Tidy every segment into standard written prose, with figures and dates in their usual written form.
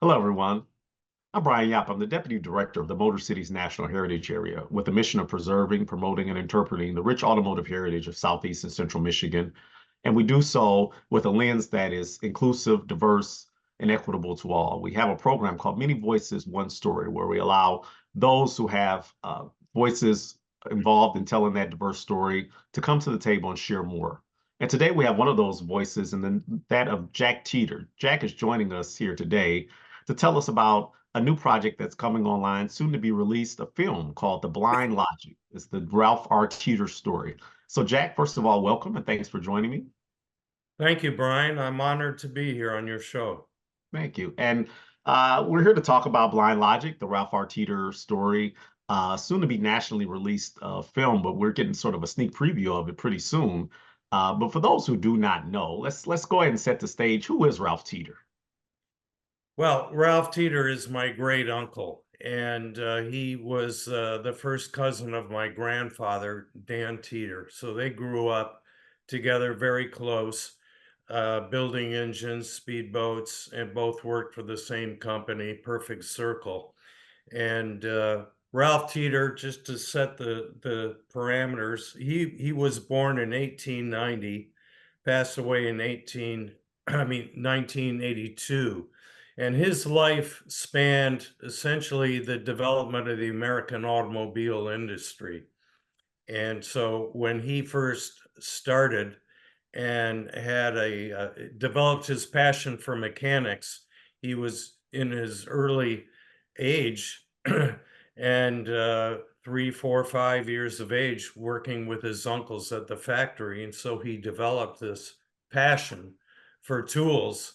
Hello, everyone. I'm Brian Yap. I'm the Deputy Director of the Motor Cities National Heritage Area with the mission of preserving, promoting, and interpreting the rich automotive heritage of Southeast and Central Michigan. And we do so with a lens that is inclusive, diverse, and equitable to all. We have a program called Many Voices, One Story, where we allow those who have voices involved in telling that diverse story to come to the table and share more. And today we have one of those voices, and then that of Jack Teeter. Jack is joining us here today to tell us about a new project that's coming online, soon to be released, a film called The Blind Logic. It's the Ralph Teetor story. So, Jack, first of all, welcome and thanks for joining me. Thank you, Brian. I'm honored to be here on your show. Thank you. And we're here to talk about Blind Logic, the Ralph Teetor story, soon to be nationally released film, but we're getting sort of a sneak preview of it pretty soon. But for those who do not know, let's go ahead and set the stage. Who is Ralph Teetor? Well, Ralph Teeter is my great uncle, and he was the first cousin of my grandfather, Dan Teeter. So they grew up together very close, building engines, speedboats, and both worked for the same company, Perfect Circle. And Ralph Teeter, just to set the parameters, he was born in 1890, passed away in 1982, and his life spanned essentially the development of the American automobile industry. And so when he first started and had developed his passion for mechanics, he was in his early age and 3, 4, 5 years of age working with his uncles at the factory. And so he developed this passion for tools.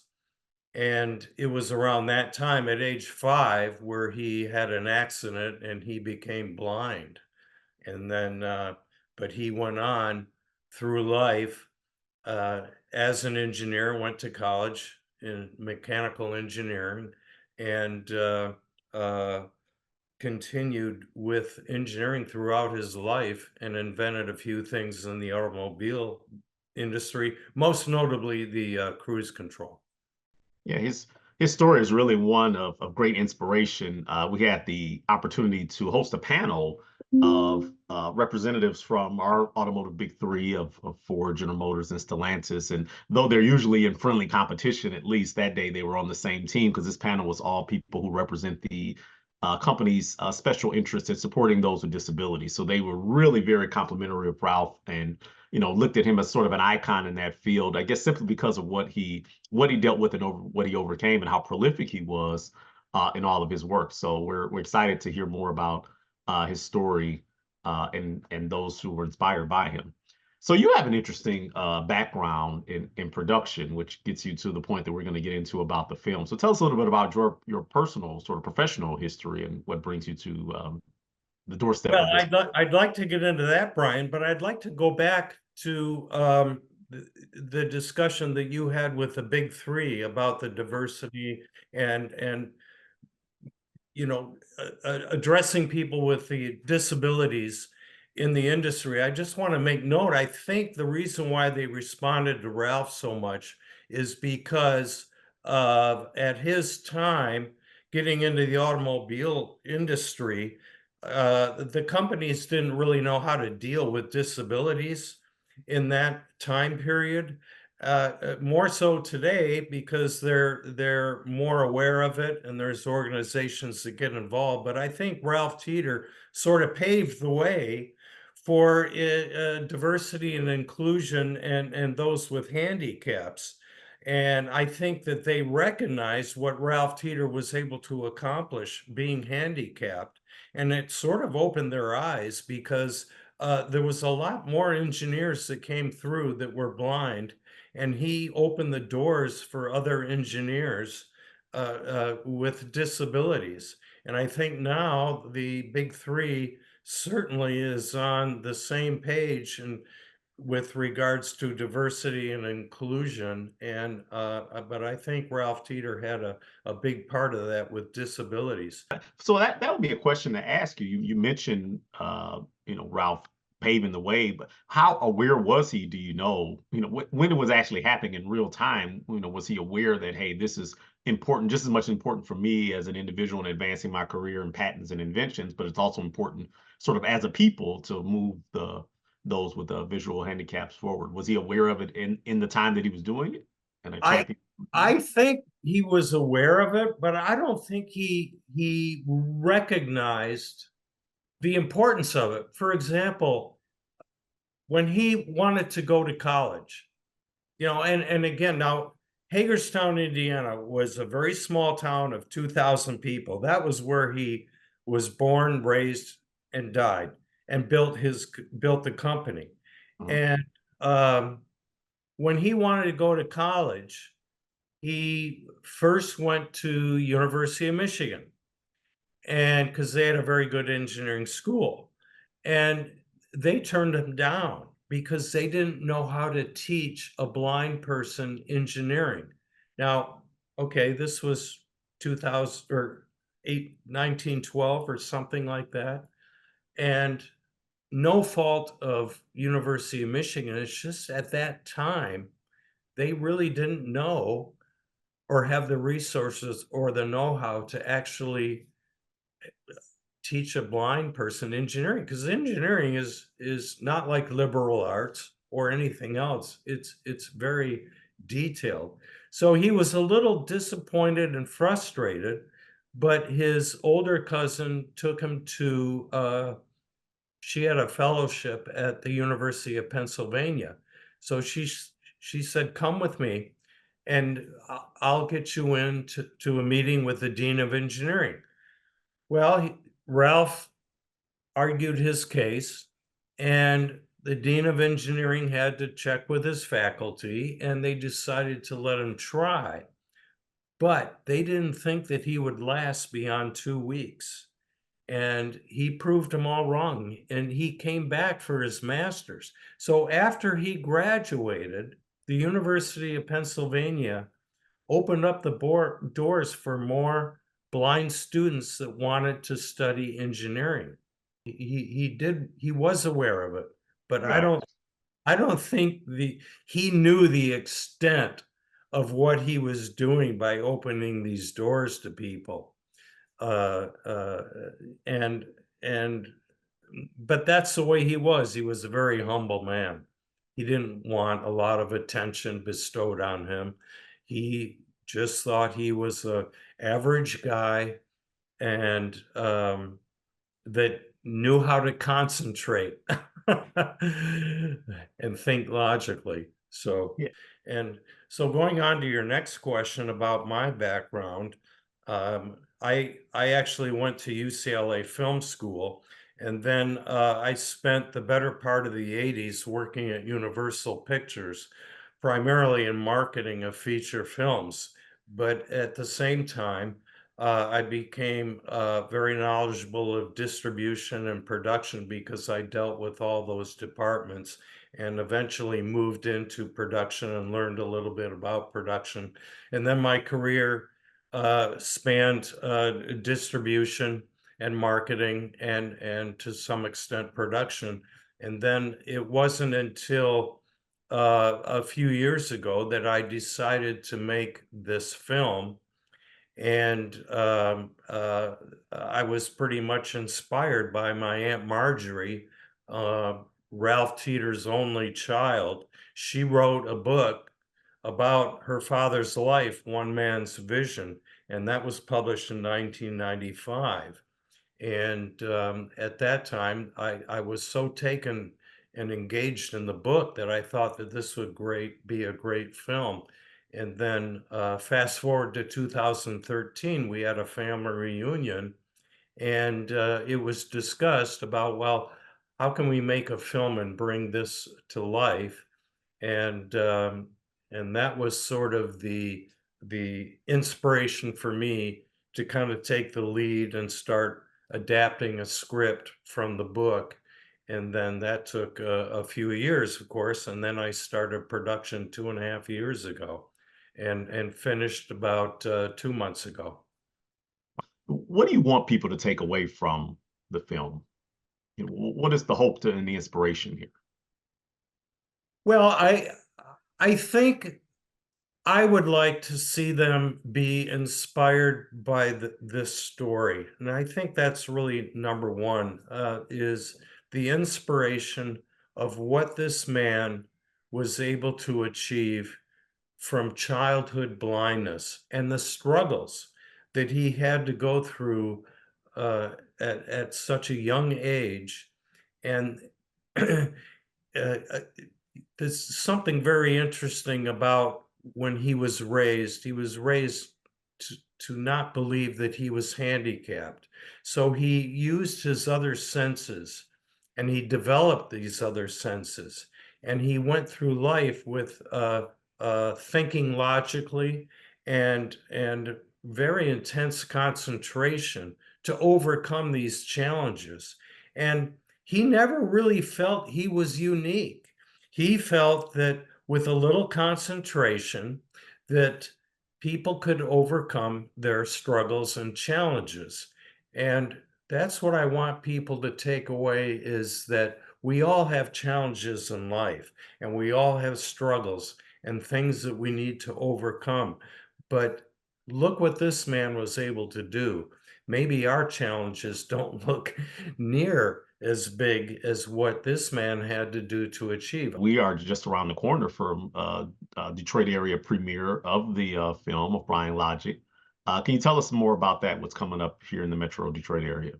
And it was around that time at age 5 where he had an accident and he became blind. And then, but he went on through life as an engineer, went to college in mechanical engineering, and uh, continued with engineering throughout his life and invented a few things in the automobile industry, most notably the cruise control. Yeah, his story is really one of great inspiration. We had the opportunity to host a panel of representatives from our automotive big three of Ford, General Motors, and Stellantis. And though they're usually in friendly competition, at least that day they were on the same team because this panel was all people who represent the company's special interest in supporting those with disabilities. So they were really very complimentary of Ralph and looked at him as sort of an icon in that field. I guess simply because of what he dealt with and what he overcame and how prolific he was in all of his work. So we're excited to hear more about his story and those who were inspired by him. So you have an interesting background in production, which gets you to the point that we're going to get into about the film. So tell us a little bit about your personal sort of professional history and what brings you to the doorstep Well, of this. I'd like to get into that, Brian, but I'd like to go back to the discussion that you had with the big three about the diversity and addressing people with the disabilities in the industry. I just want to make note. I think the reason why they responded to Ralph so much is because at his time getting into the automobile industry, the companies didn't really know how to deal with disabilities in that time period. More so today because they're more aware of it and there's organizations that get involved. But I think Ralph Teeter sort of paved the way for diversity and inclusion and those with handicaps. And I think that they recognized what Ralph Teeter was able to accomplish being handicapped. And it sort of opened their eyes because there was a lot more engineers that came through that were blind, and he opened the doors for other engineers with disabilities. And I think now the big three certainly is on the same page and with regards to diversity and inclusion. And but I think Ralph Teeter had a big part of that with disabilities. So that would be a question to ask you. You mentioned Ralph paving the way. But how aware was he, do you know, when it was actually happening in real time? Was he aware that, hey, this is important, just as much important for me as an individual in advancing my career in patents and inventions, but it's also important sort of as a people to move those with visual handicaps forward. Was he aware of it in the time that he was doing it and I attracting? I think he was aware of it, but I don't think he recognized the importance of it. For example, when he wanted to go to college, and again, now Hagerstown, Indiana was a very small town of 2,000 people. That was where he was born, raised, and died, and built the company. Mhm. And when he wanted to go to college, he first went to University of Michigan, and because they had a very good engineering school, and they turned him down because they didn't know how to teach a blind person engineering. Now, okay, this was 2000 or 1912 or something like that, and no fault of University of Michigan. It's just at that time they really didn't know or have the resources or the know-how to actually teach a blind person engineering, because engineering is not like liberal arts or anything else. It's very detailed. So he was a little disappointed and frustrated, but his older cousin took him to she had a fellowship at the University of Pennsylvania. So she said, "Come with me and I'll get you in to a meeting with the dean of engineering." Well, Ralph argued his case, and the dean of engineering had to check with his faculty, and they decided to let him try. But they didn't think that he would last beyond 2 weeks. And he proved them all wrong, and he came back for his master's. So after he graduated, the University of Pennsylvania opened up the doors for more blind students that wanted to study engineering. He was aware of it, but I Right. don't I don't think he knew the extent of what he was doing by opening these doors to people. Uh, uh, and and but that's the way he was. He was a very humble man. He didn't want a lot of attention bestowed on him. He just thought he was a average guy, and that knew how to concentrate and think logically. Yeah. And so going on to your next question about my background, I actually went to UCLA Film School, and then I spent the better part of the 80s working at Universal Pictures, primarily in marketing of feature films. But at the same time, I became very knowledgeable of distribution and production because I dealt with all those departments, and eventually moved into production and learned a little bit about production. And then my career spanned distribution and marketing, and to some extent production. And then it wasn't until a few years ago that I decided to make this film, and I was pretty much inspired by my Aunt Marjorie, uh, Ralph Teetor's only child. She wrote a book about her father's life, One Man's Vision, and that was published in 1995. And at that time, I was so taken and engaged in the book that I thought that this would be a great film. And then fast forward to 2013, we had a family reunion, and it was discussed about, well, how can we make a film and bring this to life? And that was sort of the inspiration for me to kind of take the lead and start adapting a script from the book. And then that took a few years, of course, and then I started production 2.5 years ago, and finished about 2 months ago. What do you want people to take away from the film? What is the hope and the inspiration here? Well, I think I would like to see them be inspired by this story. And I think that's really number one, is the inspiration of what this man was able to achieve from childhood blindness and the struggles that he had to go through at such a young age. And uh, there's something very interesting about when he was raised. He was raised to not believe that he was handicapped. So he used his other senses and he developed these other senses. And he went through life with thinking logically and very intense concentration to overcome these challenges. And he never really felt he was unique. He felt that with a little concentration, that people could overcome their struggles and challenges. And that's what I want people to take away, is that we all have challenges in life and we all have struggles and things that we need to overcome. But look what this man was able to do. Maybe our challenges don't look near as big as what this man had to do to achieve. We are just around the corner from Detroit area premiere of the film of Blind Logic. Can you tell us more about that? What's coming up here in the Metro Detroit area?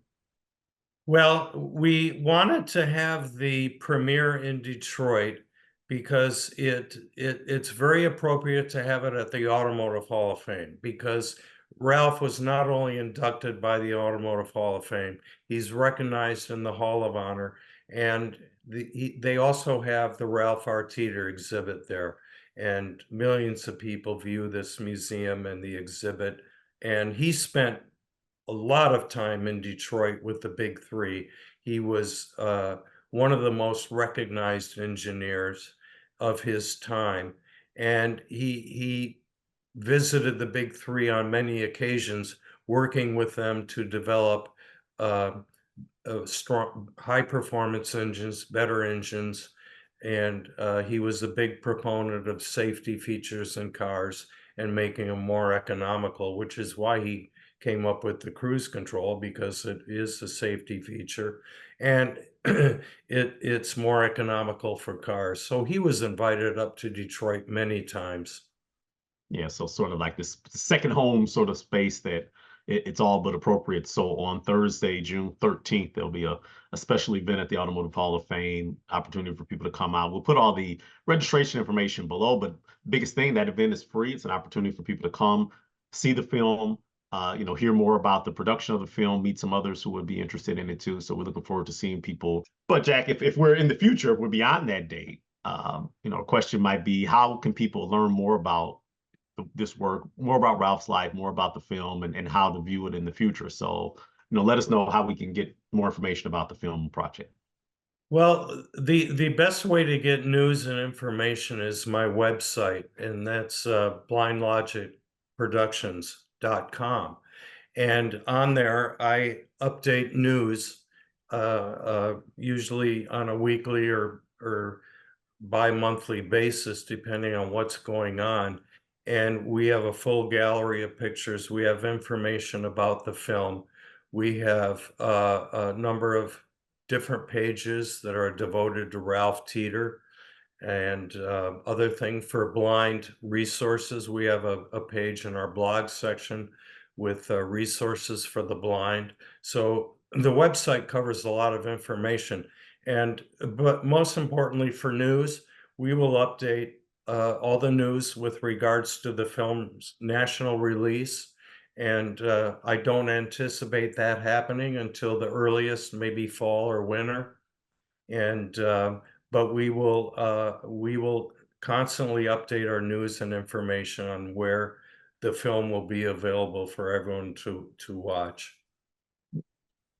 Well, we wanted to have the premiere in Detroit because it's very appropriate to have it at the Automotive Hall of Fame, because Ralph was not only inducted by the Automotive Hall of Fame, he's recognized in the Hall of Honor, and they also have the Ralph R. Teetor exhibit there, and millions of people view this museum and the exhibit. And he spent a lot of time in Detroit with the big three. He was one of the most recognized engineers of his time, and he visited the big three on many occasions, working with them to develop uh, strong, high performance engines, better engines. And he was a big proponent of safety features in cars and making them more economical, which is why he came up with the cruise control, because it is a safety feature and it's more economical for cars. So he was invited up to Detroit many times. Yeah, so sort of like this second home sort of space that it's all but appropriate. So on Thursday, June 13th, there'll be a special event at the Automotive Hall of Fame, opportunity for people to come out. We'll put all the registration information below, but biggest thing, that event is free. It's an opportunity for people to come, see the film, hear more about the production of the film, meet some others who would be interested in it too. So we're looking forward to seeing people. But Jack, if we're in the future, if we're beyond that date, a question might be, how can people learn more about this work, more about Ralph's life, more about the film, and how to view it in the future? So, let us know how we can get more information about the film project. Well, the best way to get news and information is my website, and that's blindlogicproductions.com. And on there, I update news usually on a weekly or bi-monthly basis, depending on what's going on. And we have a full gallery of pictures. We have information about the film. We have a number of different pages that are devoted to Ralph Teetor and other thing for blind resources. We have a page in our blog section with resources for the blind. So the website covers a lot of information. And but most importantly, for news, we will update all the news with regards to the film's national release. And I don't anticipate that happening until the earliest, maybe fall or winter. And but we will constantly update our news and information on where the film will be available for everyone to watch.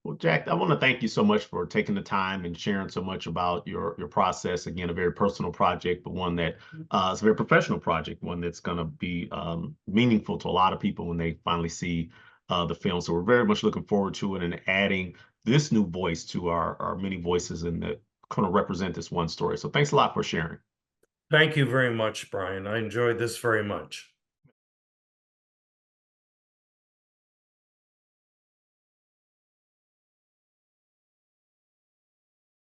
Well, Jack, I want to thank you so much for taking the time and sharing so much about your process. Again, a very personal project, but one that is a very professional project, one that's going to be meaningful to a lot of people when they finally see the film. So we're very much looking forward to it and adding this new voice to our many voices and that kind of represent this one story. So thanks a lot for sharing. Thank you very much, Brian. I enjoyed this very much.